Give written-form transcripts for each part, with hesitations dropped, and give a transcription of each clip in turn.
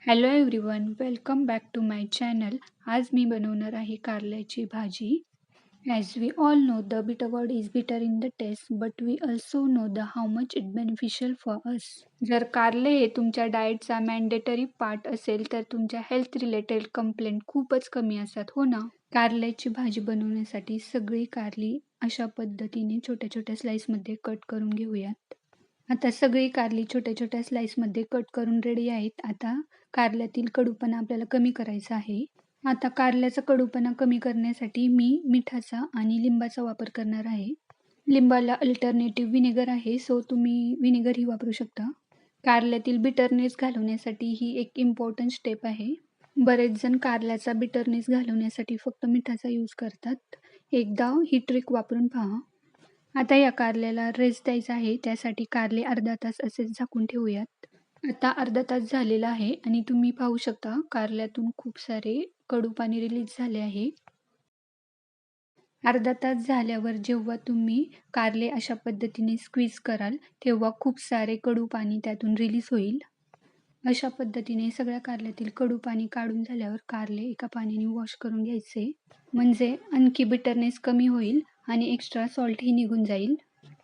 Hello everyone, welcome back to my channel. आज मी बनवणार आहे कारल्याची भाजी. As we all know the bitter gourd is bitter in the taste, but we also know the how much it beneficial for us. जर कारले हे तुमच्या डाएटचा मॅन्डेटरी पार्ट असेल तर तुमच्या हेल्थ रिलेटेड कंप्लेंट खूपच कमी असतात, हो ना? कारल्याची भाजी बनवण्यासाठी सगळी कारली अशा पद्धतीने छोट्या छोट्या स्लाइसमध्ये कट करून घेऊयात. आता सगळी कारली छोट्या छोट्या स्लाइसमध्ये कट करून रेडी आहेत. आता कारल्यातील कडूपणा आपल्याला कमी करायचा आहे. आता कारल्याचा कडूपणा कमी करण्यासाठी मी मिठाचा आणि लिंबाचा वापर करणार आहे. लिंबाला अल्टरनेटिव्ह व्हिनेगर आहे, सो तुम्ही व्हिनेगरही वापरू शकता. कारल्यातील बिटरनेस घालवण्यासाठी ही एक इम्पॉर्टंट स्टेप आहे. बरेच जण कारल्याचा बिटरनेस घालवण्यासाठी फक्त मिठाचा यूज करतात. एकदा ही ट्रिक वापरून पहा. आता या कारल्याला रेस्ट द्यायचा आहे, त्यासाठी कारले अर्धा तास असेच झाकून ठेवूयात. आता अर्धा तास झालेला आहे आणि तुम्ही पाहू शकता कारल्यातून खूप सारे कडू पाणी रिलीज झाले आहे. अर्धा तास झाल्यावर जेव्हा तुम्ही कारले अशा पद्धतीने स्क्वीज कराल तेव्हा खूप सारे कडू पाणी त्यातून रिलीज होईल. अशा पद्धतीने सगळ्या कारल्यातील कडू पाणी काढून झाल्यावर कारले एका पाण्याने वॉश करून घ्यायचे, म्हणजे आणखी बिटरनेस कमी होईल आणि एक्स्ट्रा सॉल्टही निघून जाईल.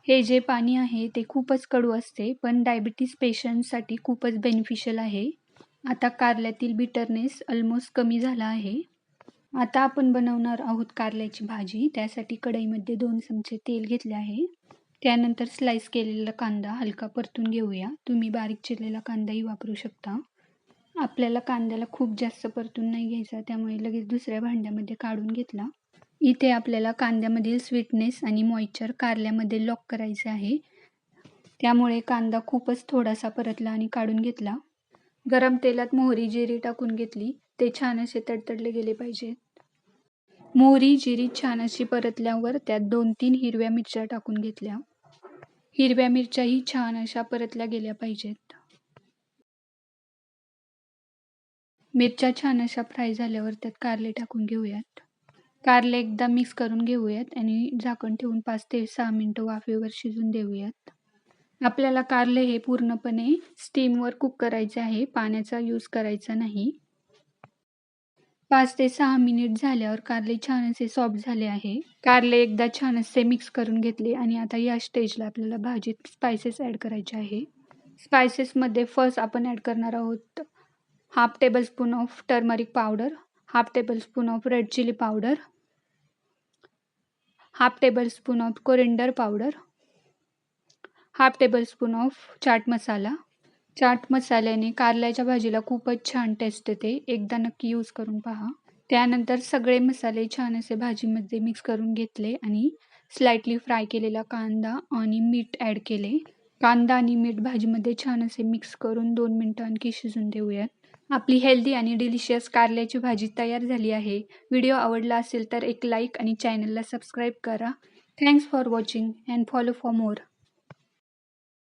हे जे पाणी आहे ते खूपच कडू असते, पण डायबिटीज पेशंटसाठी खूपच बेनिफिशियल आहे. आता कारल्यातील बिटरनेस ऑलमोस्ट कमी झाला आहे. आता आपण बनवणार आहोत कारल्याची भाजी. त्यासाठी कढईमध्ये 2 चमचे तेल घेतले आहे. त्यानंतर स्लाइस केलेला कांदा हलका परतून घेऊया. तुम्ही बारीक चिरलेला कांदाही वापरू शकता. आपल्याला कांद्याला खूप जास्त परतून नाही घ्यायचा, त्यामुळे लगेच दुसऱ्या भांड्यामध्ये काढून घेतला. इथे आपल्याला कांद्यामधील स्वीटनेस आणि मॉइश्चर कारल्यामध्ये लॉक करायचे आहे, त्यामुळे कांदा खूपच थोडासा परतला आणि काढून घेतला. गरम तेलात मोहरी जिरी टाकून घेतली. ते छान असे तडतडले गेले पाहिजेत. मोहरी जिरी छान अशी परतल्यावर त्यात 2-3 हिरव्या मिरच्या टाकून घेतल्या. हिरव्या मिरच्याही छान अशा परतल्या गेल्या पाहिजेत. मिरच्या छान अशा फ्राय झाल्यावर त्यात कारले टाकून घेऊयात. कारले एकदा मिक्स करून घेऊयात आणि झाकण ठेवून 5 ते 6 मिनिटं वाफेवर शिजून देऊयात. आपल्याला कारले हे पूर्णपणे स्टीमवर कुक करायचे आहे, पाण्याचा यूज करायचा नाही. 5 ते 6 मिनिट झाल्यावर कारले छान असे सॉफ्ट झाले आहे. कारले एकदा छान असे मिक्स करून घेतले आणि आता या स्टेजला आपल्याला भाजीत स्पाइसेस ॲड करायचे आहे. स्पाइसेसमध्ये फर्स्ट आपण ॲड करणार आहोत half tablespoon of turmeric powder, half tablespoon of red chilli powder, half tablespoon of coriander powder, half tablespoon of chaat masala. Chaat मसाल्याने कारल्याच्या भाजीला खूपच छान टेस्ट येते, एकदा नक्की यूज करून पहा. त्यानंतर सगळे मसाले छान असे भाजीमध्ये मिक्स करून घेतले आणि स्लाइटली फ्राय केलेला कांदा आणि मीठ ॲड केले. कांदा आणि मीठ भाजीमध्ये छान असे मिक्स करून 2 मिनिटं आणखी शिजून देऊयात. आपली हेल्दी आणि डिलिशियस कारल्याची भाजी तयार झाली आहे. व्हिडिओ आवडला असेल तर एक लाईक आणि चॅनलला सबस्क्राईब करा. Thanks for watching and follow for more.